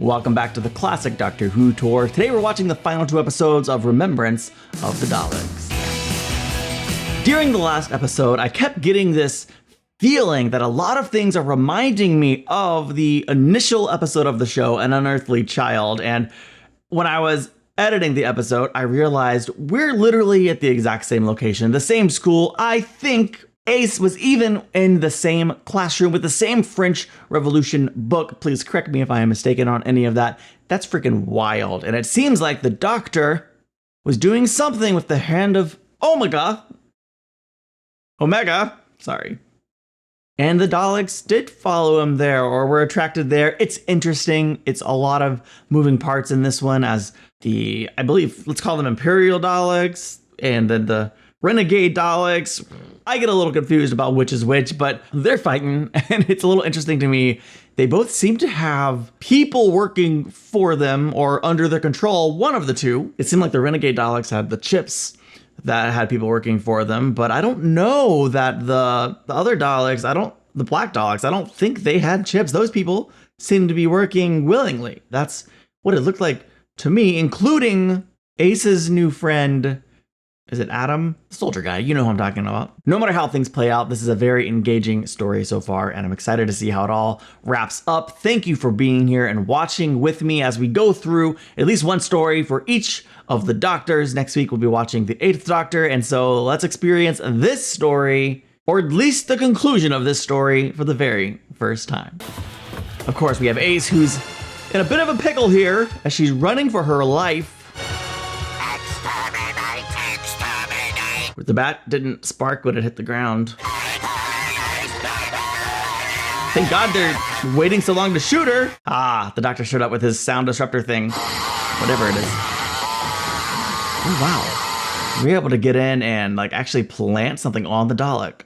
Welcome back to the classic Doctor Who tour. Today we're watching the final 2 episodes of Remembrance of the Daleks. During the last episode, I kept getting this feeling that a lot of things are reminding me of the initial episode of the show, An Unearthly Child, and when I was editing the episode, I realized we're literally at the exact same location, the same school. I think Ace was even in the same classroom with the same French Revolution book. Please correct me if I am mistaken on any of that. That's freaking wild. And it seems like the Doctor was doing something with the hand of Omega. Sorry. And the Daleks did follow him there, or were attracted there. It's interesting. It's a lot of moving parts in this one as the, I believe, let's call them Imperial Daleks, and then the Renegade Daleks. I get a little confused about which is which, but they're fighting, and it's a little interesting to me. They both seem to have people working for them or under their control, one of the two. It seemed like the Renegade Daleks had the chips that had people working for them, but I don't know that the other Daleks, the Black Daleks, I don't think they had chips. Those people seem to be working willingly. That's what it looked like to me, including Ace's new friend. Is it Adam? The soldier guy, you know who I'm talking about. No matter how things play out, this is a very engaging story so far, and I'm excited to see how it all wraps up. Thank you for being here and watching with me as we go through at least one story for each of the Doctors. Next week, we'll be watching the 8th Doctor, and so let's experience this story, or at least the conclusion of this story, for the very first time. Of course, we have Ace, who's in a bit of a pickle here as she's running for her life. The bat didn't spark when it hit the ground. Thank God they're waiting so long to shoot her. Ah, the Doctor showed up with his sound disruptor thing. Whatever it is. Oh, wow. We were able to get in and actually plant something on the Dalek.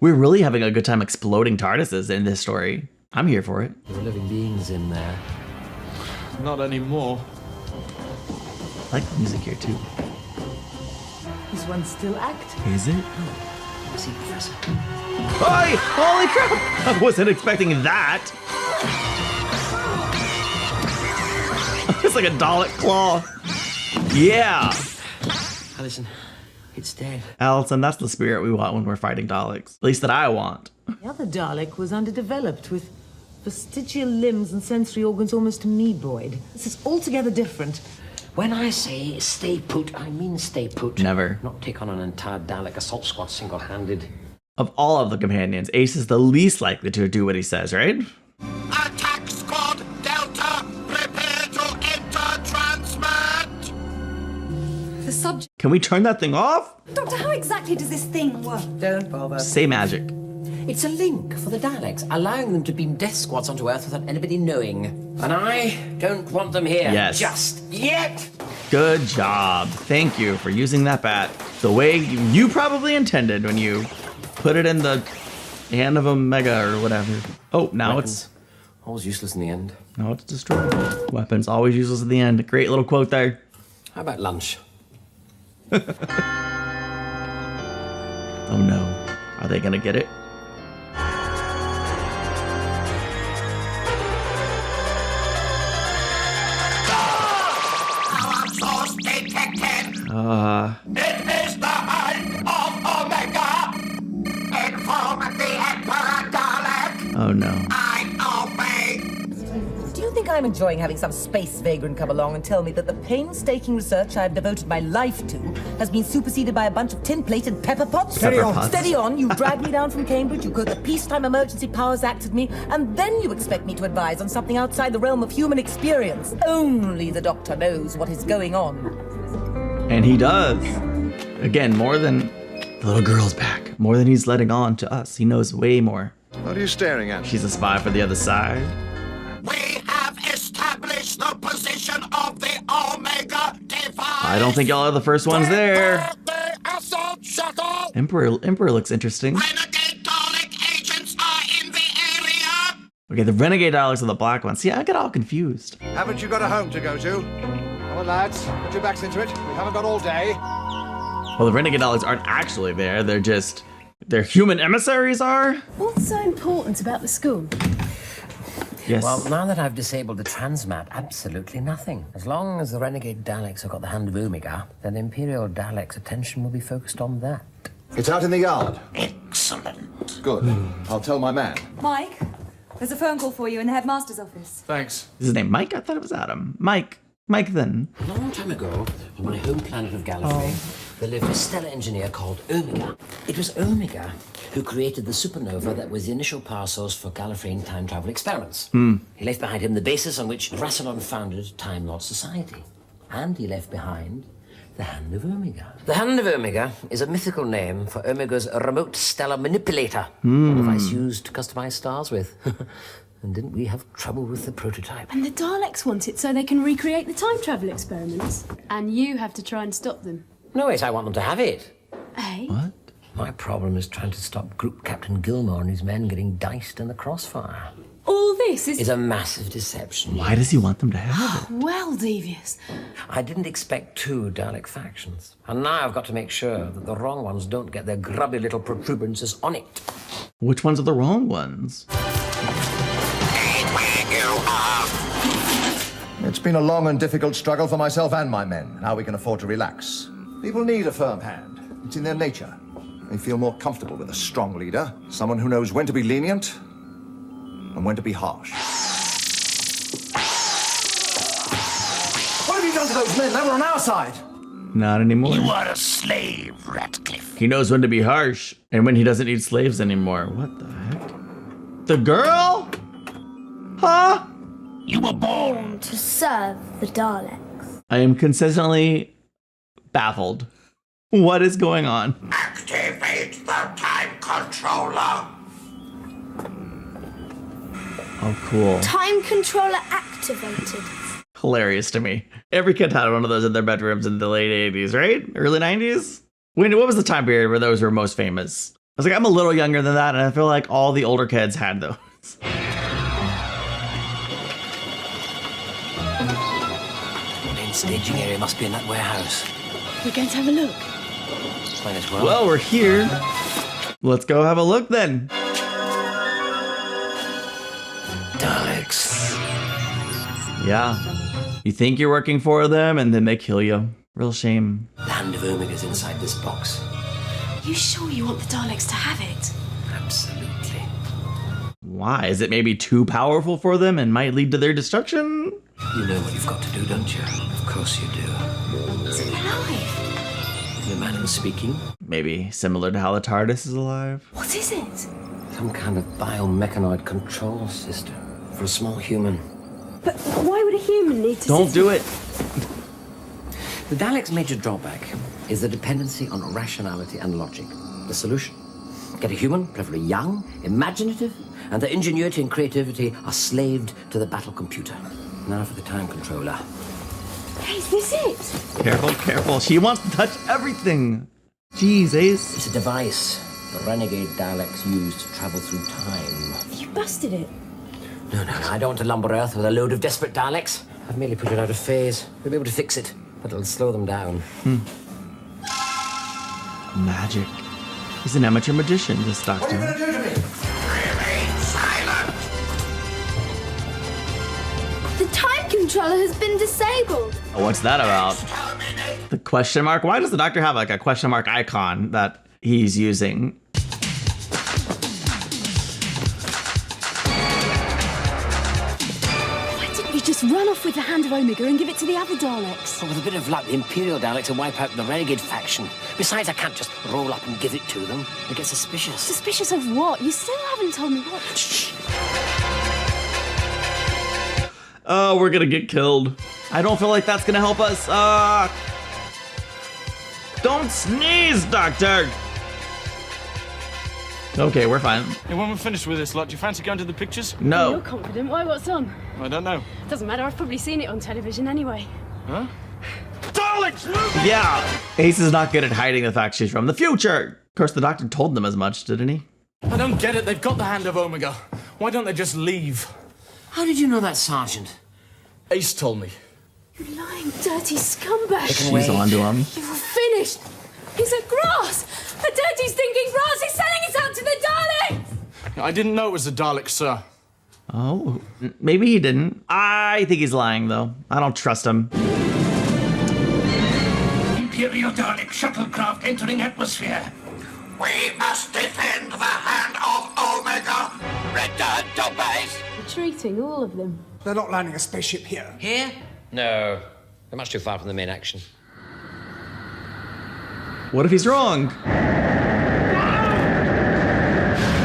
We're really having a good time exploding TARDISes in this story. I'm here for it. There are living beings in there. Not anymore. I like the music here too. This one's still active. Is it? Oh, see, Professor. Oi! Holy crap! I wasn't expecting that. It's like a Dalek claw. Yeah. Alison, it's dead. Allison, that's the spirit we want when we're fighting Daleks. At least that I want. The other Dalek was underdeveloped with vestigial limbs and sensory organs almost amoeboid. This is altogether different. When I say stay put, I mean stay put. Never. Not take on an entire Dalek assault squad single-handed. Of all of the companions, Ace is the least likely to do what he says, right? Attack Squad Delta, prepare to enter transmit! The subject. Can we turn that thing off? Doctor, how exactly does this thing work? Don't bother. Say magic. It's a link for the Daleks, allowing them to beam death squads onto Earth without anybody knowing. And I don't want them here. Yes. Just yet! Good job. Thank you for using that bat the way you probably intended when you put it in the hand of Omega or whatever. Oh, now Weapons. All's useless in the end. Now it's destroyed. Weapons always useless at the end. Great little quote there. How about lunch? Oh no. Are they gonna get it? It is the hand of Omega! Inform the Emperor Dalek! Oh no. I obey! Do you think I'm enjoying having some space vagrant come along and tell me that the painstaking research I've devoted my life to has been superseded by a bunch of tin-plated pepper pots? Pepper pots. Steady on. You dragged me down from Cambridge, you quote the Peacetime Emergency Powers Act at me, and then you expect me to advise on something outside the realm of human experience. Only the Doctor knows what is going on. And he does. Again, more than the little girl's back. More than he's letting on to us. He knows way more. What are you staring at? She's a spy for the other side. We have established the position of the Omega device! I don't think y'all are the first ones there. The assault shuttle! Emperor looks interesting. Renegade Dalek agents are in the area! Okay, the Renegade Daleks are the black ones. See, I get all confused. Haven't you got a home to go to? Come on, lads. Put your backs into it. We haven't got all day. Well, the Renegade Daleks aren't actually there. They're just Their human emissaries are? What's so important about the school? Yes. Well, now that I've disabled the transmat, absolutely nothing. As long as the renegade Daleks have got the hand of Omega, then Imperial Daleks' attention will be focused on that. It's out in the yard. Excellent. Good. I'll tell my man. Mike, there's a phone call for you in the headmaster's office. Thanks. Is his name Mike? I thought it was Adam. Mike then. A long time ago, on my home planet of Gallifrey, there lived a stellar engineer called Omega. It was Omega who created the supernova that was the initial power source for Gallifreyan time travel experiments. He left behind him the basis on which Rassilon founded Time Lord Society. And he left behind the Hand of Omega. The Hand of Omega is a mythical name for Omega's remote stellar manipulator, a device used to customize stars with. And didn't we have trouble with the prototype? And the Daleks want it so they can recreate the time travel experiments. And you have to try and stop them. No, wait, I want them to have it. Eh? What? My problem is trying to stop Group Captain Gilmore and his men getting diced in the crossfire. All this is... It's a massive deception. Why does he want them to have it? well devious. I didn't expect 2 Dalek factions. And now I've got to make sure that the wrong ones don't get their grubby little protuberances on it. Which ones are the wrong ones? It's been a long and difficult struggle for myself and my men. Now we can afford to relax. People need a firm hand. It's in their nature. They feel more comfortable with a strong leader, someone who knows when to be lenient and when to be harsh. What have you done to those men? They were on our side. Not anymore. You are a slave, Ratcliffe. He knows when to be harsh and when he doesn't need slaves anymore. What the heck? The girl? Huh? You were born. To serve the Daleks. I am consistently baffled. What is going on? Activate the time controller. Oh, cool. Time controller activated. Hilarious to me. Every kid had one of those in their bedrooms in the late 80s, right? Early 90s? What was the time period where those were most famous? I was like, I'm a little younger than that, and I feel like all the older kids had those. Main staging area must be in that warehouse. We're going to have a look. Might as well. Well, we're here. Let's go have a look then. Daleks. Yeah. You think you're working for them, and then they kill you. Real shame. The Hand of Omega's inside this box. You sure you want the Daleks to have it? Absolutely. Why? Is it maybe too powerful for them and might lead to their destruction? You know what you've got to do, don't you? Of course you do. Is it alive? The man who's speaking. Maybe similar to how the TARDIS is alive. What is it? Some kind of biomechanoid control system for a small human. But why would a human need to... Don't do it. The Daleks' major drawback is the dependency on rationality and logic. The solution? Get a human, preferably young, imaginative, and their ingenuity and creativity are slaved to the battle computer. Now for the time controller. Hey, is this it? Careful, careful. She wants to touch everything. Jeez, Ace. It's a device the renegade Daleks use to travel through time. You busted it. No, I don't want to lumber Earth with a load of desperate Daleks. I've merely put it out of phase. We'll be able to fix it, but it'll slow them down. Magic. He's an amateur magician, this What are you doctor. going to do to me? Remain silent. The time controller has been disabled. What's that about? Terminate. The question mark? Why does the doctor have like a question mark icon that he's using? Why didn't you just run off with the Hand of Omega and give it to the other Daleks? But with a bit of luck, the Imperial Daleks will wipe out the renegade faction. Besides, I can't just roll up and give it to them. They get suspicious. Suspicious of what? You still haven't told me what. Shh. Oh, we're gonna get killed. I don't feel like that's gonna help us. Don't sneeze, doctor. Okay, we're fine. Hey, when we're finished with this lot, do you fancy going to the pictures? You're No. confident. Why, what's on? I don't know. Doesn't matter, I've probably seen it on television anyway. Huh? Daleks, move it! Yeah. Ace is not good at hiding the fact she's from the future. Of course, the doctor told them as much, didn't he? I don't get it. They've got the Hand of Omega. Why don't they just leave? How did you know that, Sergeant? Ace told me. You lying, dirty scumbag. They can She's wait. on to him. You're finished. Is it grass? A dirty, stinking grass! He's selling it out to the Daleks! I didn't know it was a Dalek, sir. Oh, maybe he didn't. I think he's lying, though. I don't trust him. Imperial Dalek shuttlecraft entering atmosphere. We must defend the hand of Omega. Return to base. Retreating, all of them. They're not landing a spaceship here. Here? No. They're much too far from the main action. What if he's wrong?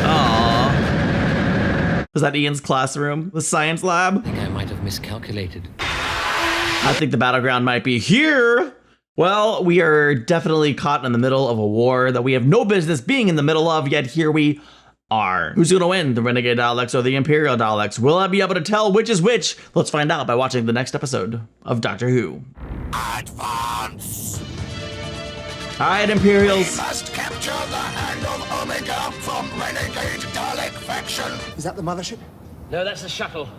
Aww. Was that Ian's classroom? The science lab? I think I might have miscalculated. I think the battleground might be here. Well, we are definitely caught in the middle of a war that we have no business being in the middle of, yet here we are. Who's gonna win, the Renegade Daleks or the Imperial Daleks? Will I be able to tell which is which? Let's find out by watching the next episode of Doctor Who. Advance. All right, Imperials. We must capture the hand of Omega from Renegade Dalek faction. Is that the mothership? No, that's the shuttle.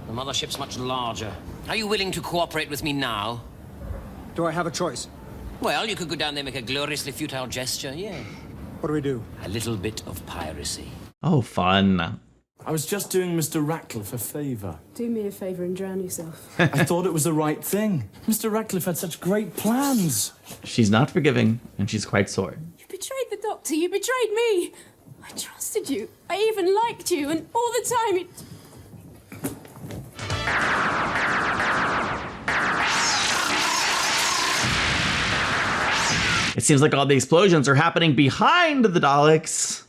The mothership's much larger. Are you willing to cooperate with me now? Do I have a choice? Well, you could go down there and make a gloriously futile gesture, yeah. What do we do? A little bit of piracy. Oh, fun. I was just doing Mr. Ratcliffe a favour. Do me a favour and drown yourself. I thought it was the right thing. Mr. Ratcliffe had such great plans. She's not forgiving, and she's quite sore. You betrayed the Doctor, you betrayed me. I trusted you. I even liked you, and all the time it... It seems like all the explosions are happening behind the Daleks.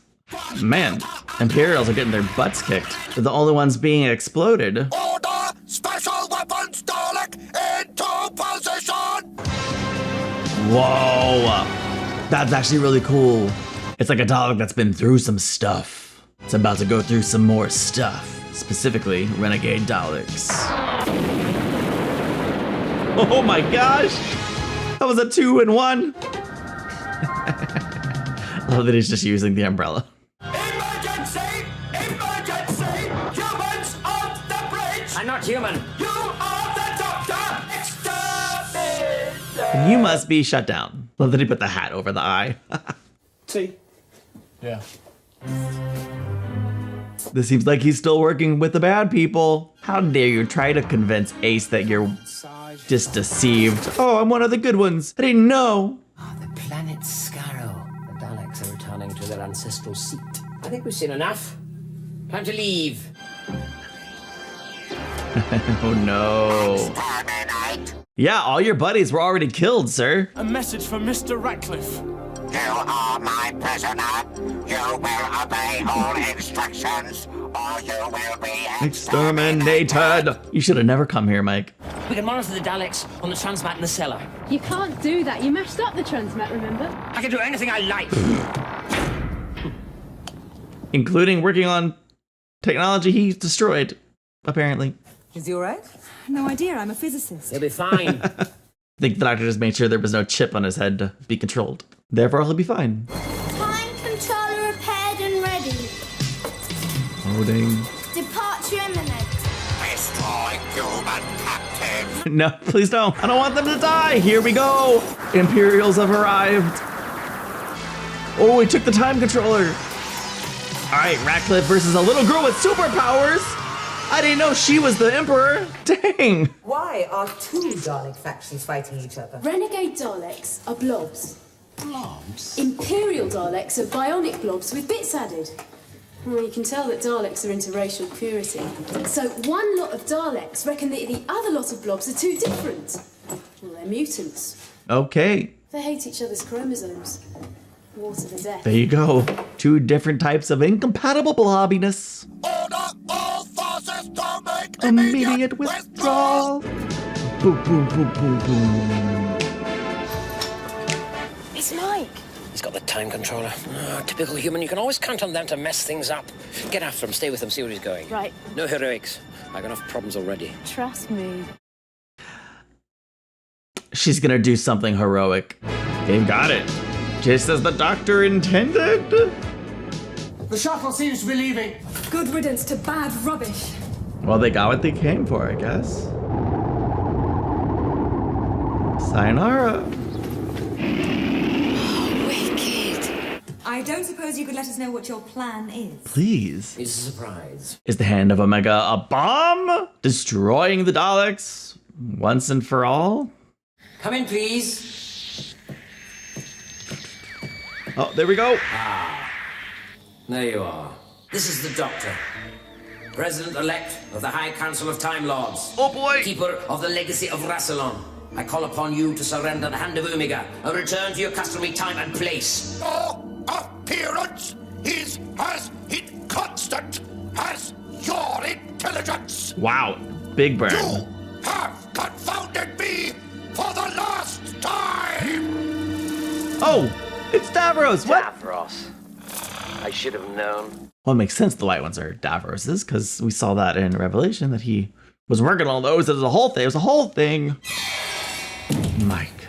Man, Imperials are getting their butts kicked. They're the only ones being exploded. Order! Special weapons Dalek into position! Whoa! That's actually really cool. It's like a Dalek that's been through some stuff. It's about to go through some more stuff. Specifically, Renegade Daleks. Oh my gosh! That was a 2-in-1. I love that he's just using the umbrella. Emergency! Emergency! Humans on the bridge! I'm not human. You are the Doctor! Exterminate! And you must be shut down. Love that he put the hat over the eye. See? Yeah. This seems like he's still working with the bad people. How dare you try to convince Ace that you're just deceived. Oh, I'm one of the good ones. I didn't know. Ah, the planet Scarrow. The Daleks are returning to their ancestral seat. I think we've seen enough. Time to leave. Oh no. Yeah, all your buddies were already killed, sir. A message from Mr. Ratcliffe. You are my prisoner. You will obey all instructions, or you will be Exterminated. You should have never come here, Mike. We can monitor the Daleks on the transmat in the cellar. You can't do that. You mashed up the transmat, remember? I can do anything I like. Including working on technology he destroyed, apparently. Is he all right? No idea, I'm a physicist. He'll be fine. I think the doctor just made sure there was no chip on his head to be controlled. Therefore, he'll be fine. Time controller repaired and ready. Loading. Departure imminent. Destroy human captives. No, please don't. I don't want them to die. Here we go. Imperials have arrived. Oh, he took the time controller. All right, Ratcliffe versus a little girl with superpowers. I didn't know she was the Emperor. Dang. Why are two Dalek factions fighting each other? Renegade Daleks are blobs. Blobs? Imperial Daleks are bionic blobs with bits added. Well, you can tell that Daleks are into racial purity. So one lot of Daleks reckon that the other lot of blobs are too different. Well, they're mutants. Okay. They hate each other's chromosomes. War to the death. There you go. Two different types of incompatible blobbiness. Order all forces to make Immediate withdrawal. Boom, boom, boom, boom, boom. It's Mike. He's got the time controller. Oh, typical human. You can always count on them to mess things up. Get after him. Stay with him. See where he's going. Right. No heroics. I've got enough problems already. Trust me. She's gonna do something heroic. They've got it. Just as the doctor intended. The shuttle seems to be leaving. Good riddance to bad rubbish. Well, they got what they came for, I guess. Sayonara. I don't suppose you could let us know what your plan is. Please. It's a surprise. Is the Hand of Omega a bomb? Destroying the Daleks once and for all? Come in, please. Oh, there we go. There you are. This is the Doctor. President-elect of the High Council of Time Lords. Oh boy. Keeper of the legacy of Rassilon. I call upon you to surrender the Hand of Omega and return to your customary time and place. No appearance is as inconstant as your intelligence. Wow. Big burn. You have confounded me for the last time. Oh, it's Davros. What? Davros. I should have known. Well, it makes sense the white ones are Davros's, because we saw that in Revelation that he was working on those. It was a whole thing. It was a whole thing. Mike,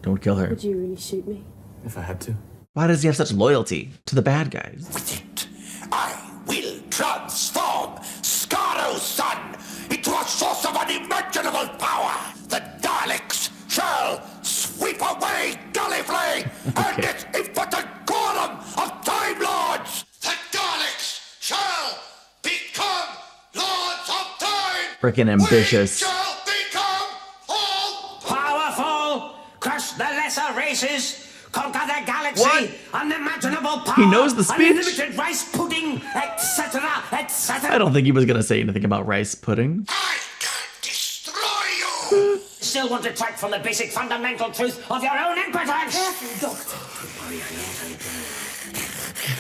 don't kill her. Would you really shoot me? If I had to. Why does he have such loyalty to the bad guys? With it, I will transform Scaro's son into a source of unimaginable power. The Daleks shall sweep away Gallifrey and its impotent quorum of Time Lords. The Daleks shall become Lords of Time. Freaking ambitious. We shall become all Powerful! Crush the lesser races! Conquer the galaxy! What? Unimaginable power! He knows the speech? Unlimited rice pudding, etc., etc. I don't think he was going to say anything about rice pudding. I can destroy you. Still want to track from the basic fundamental truth of your own impotence? Careful, Doctor.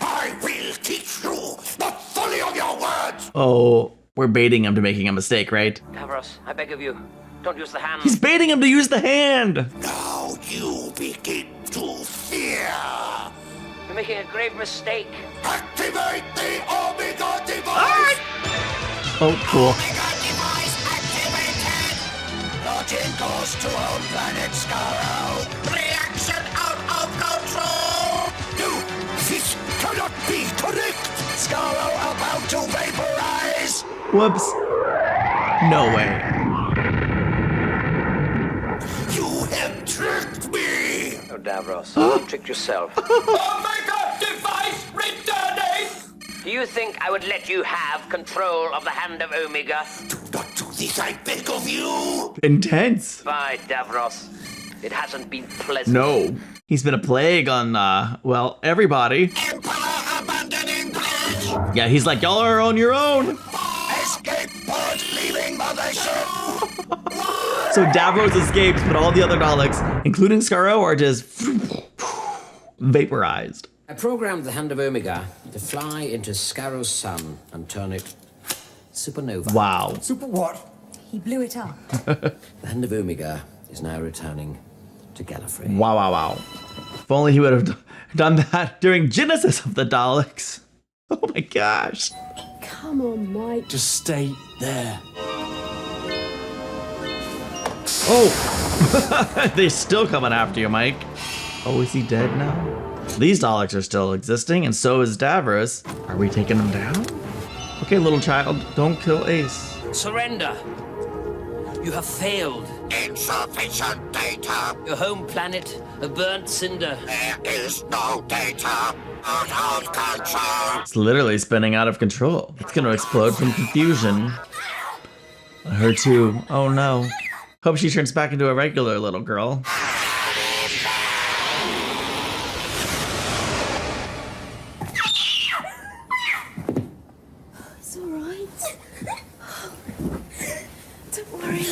I will teach you the folly of your words. Oh, we're baiting him to making a mistake, right? Davros, I beg of you, don't use the hand. He's baiting him to use the hand. Now you begin to fear. You're making a grave mistake. Activate the Omega device. Oh, cool. Omega device activated. Launching goes to home planet Scarrow. Reaction out of control. No, this cannot be correct. Scarrow about to vaporize. Whoops. No way. You have tricked me. Oh, Davros, you tricked yourself. Omega device returning. Do you think I would let you have control of the Hand of Omega? Do not do this, I beg of you. Intense. Bye, Davros. It hasn't been pleasant. No. He's been a plague on, well, everybody. Emperor abandoning pledge. Yeah, he's like, y'all are on your own. Escape pod leaving mothership. So Davros escapes, but all the other Daleks, including Scarrow, are just vaporized. I programmed the Hand of Omega to fly into Scarrow's sun and turn it supernova. Wow. Super what? He blew it up. The Hand of Omega is now returning to Gallifrey. Wow, wow, wow. If only he would have done that during Genesis of the Daleks. Oh my gosh. Come on, Mike. Just stay there. Oh. They're still coming after you, Mike. Oh, is he dead now? These Daleks are still existing, and so is Davros. Are we taking them down? Okay, little child, don't kill Ace. Surrender. You have failed. Insufficient data. Your home planet, a burnt cinder. There is no data. Out of control. It's literally spinning out of control. It's gonna explode from confusion. Her too. Oh no. Hope she turns back into a regular little girl. It's all right. Don't worry.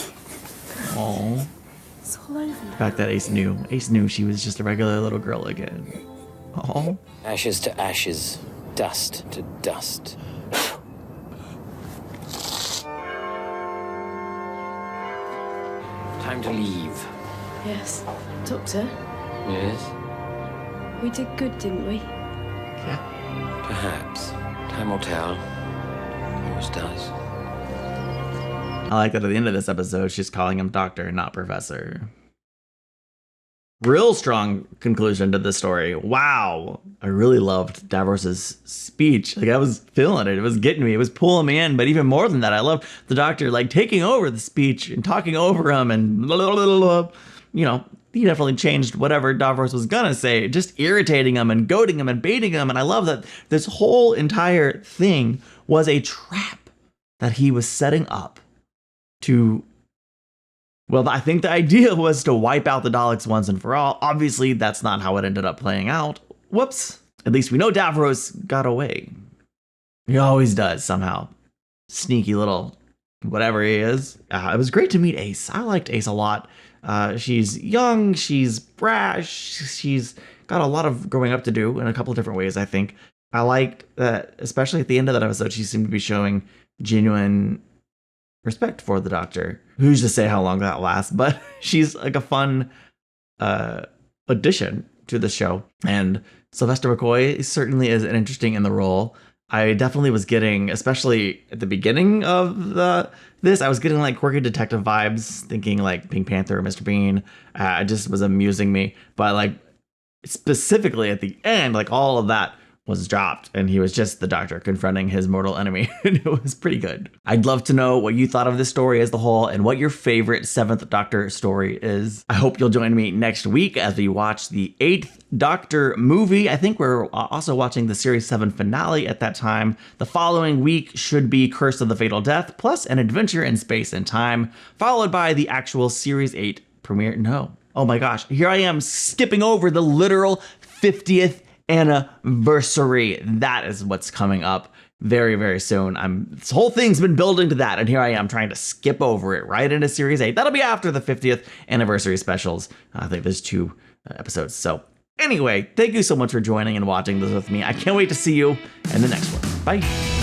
Oh. It's all over. The fact that Ace knew. Ace knew she was just a regular little girl again. Oh. Ashes to ashes, dust to dust. Time to leave. Yes. Doctor, Yes? we did good, didn't we? Yeah. Perhaps. Time will tell. Always does. I like that at the end of this episode, she's calling him doctor and not professor. Real strong conclusion to this story. Wow. I really loved Davros's speech. Like, I was feeling it. It was getting me. It was pulling me in. But even more than that, I loved the doctor, like, taking over the speech and talking over him and blah, blah, blah, blah, you know, he definitely changed whatever Davros was gonna say, just irritating him and goading him and baiting him. And I love that this whole entire thing was a trap that he was setting up to, well, I think the idea was to wipe out the Daleks once and for all. Obviously, that's not how it ended up playing out. Whoops. At least we know Davros got away. He always does somehow. Sneaky little whatever he is. It was great to meet Ace. I liked Ace a lot. She's young, she's brash, she's got a lot of growing up to do in a couple of different ways, I think. I liked that, especially at the end of that episode, she seemed to be showing genuine respect for the Doctor. Who's to say how long that lasts, but she's like a fun addition to the show. And Sylvester McCoy certainly is interesting in the role. I definitely was getting, especially at the beginning of this, I was getting like quirky detective vibes, thinking like Pink Panther or Mr. Bean. It just was amusing me. But like specifically at the end, like all of that was dropped and he was just the Doctor confronting his mortal enemy. And it was pretty good. I'd love to know what you thought of this story as the whole and what your favorite 7th Doctor story is. I hope you'll join me next week as we watch the 8th Doctor movie. I think we're also watching the Series 7 finale at that time. The following week should be Curse of the Fatal Death, plus an adventure in space and time, followed by the actual Series 8 premiere. No. Oh my gosh. Here I am skipping over the literal 50th anniversary. That is what's coming up very, very soon. This whole thing's been building to that, and here I am trying to skip over it right into Series 8. That'll be after the 50th anniversary specials. I think there's 2 episodes. So anyway, thank you so much for joining and watching this with me. I can't wait to see you in the next one. Bye.